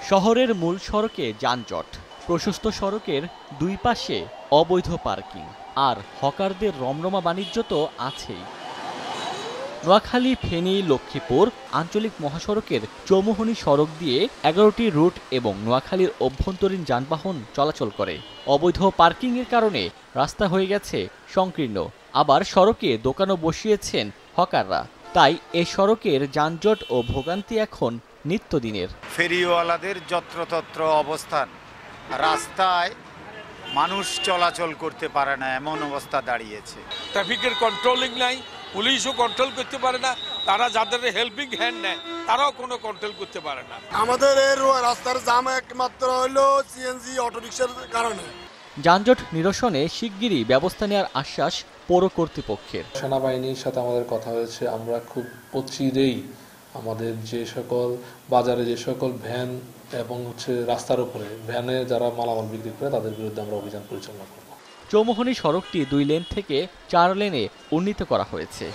শহরের মূল সড়কে যানজট, প্রশস্ত সড়কের দুই পাশে অবৈধ পার্কিং আর হকারদের রমরমা বাণিজ্য তো আছেই। নোয়াখালী, ফেনী, লক্ষ্মীপুর আঞ্চলিক মহাসড়কের চৌমুহনী সড়ক দিয়ে ১১টি রুট এবং নোয়াখালীর অভ্যন্তরীণ যানবাহন চলাচল করে। অবৈধ পার্কিংয়ের কারণে রাস্তা হয়ে গেছে সংকীর্ণ, আবার সড়কে দোকানও বসিয়েছেন হকাররা। তাই এ সড়কের যানজট ও ভোগান্তি এখন নিত্যদিনের। ফেরিওয়ালাদের যত্রতত্র অবস্থান, রাস্তায় মানুষ চলাচল করতে পারে না এমন অবস্থা দাঁড়িয়েছে। ট্রাফিকের কন্ট্রোলিং নাই, পুলিশও কন্ট্রোল করতে পারে না, তারা যাদের হেল্পিং হ্যান্ড নেয় তারাও কোনো কন্ট্রোল করতে পারে না। আমাদের এই রাস্তার জাম একমাত্র হলো সিএনজি অটোরিকশার কারণে। যানজট নিরসনে শিগগিরই ব্যবস্থা নেওয়ার আশ্বাস পৌর কর্তৃপক্ষের। সেনাবাহিনীর সাথে আমাদের কথা হয়েছে, আমরা খুব অচিরেই আমাদের যে সকল বাজারে যে সকল ভ্যান এবং রাস্তার উপরে ভ্যানে যারা মালামাল বিক্রি করে তাদের বিরুদ্ধে আমরা অভিযান পরিচালনা করব। চৌমুহনী সড়কটি 2 লেন থেকে 4 লেনে উন্নীত করা হয়েছে।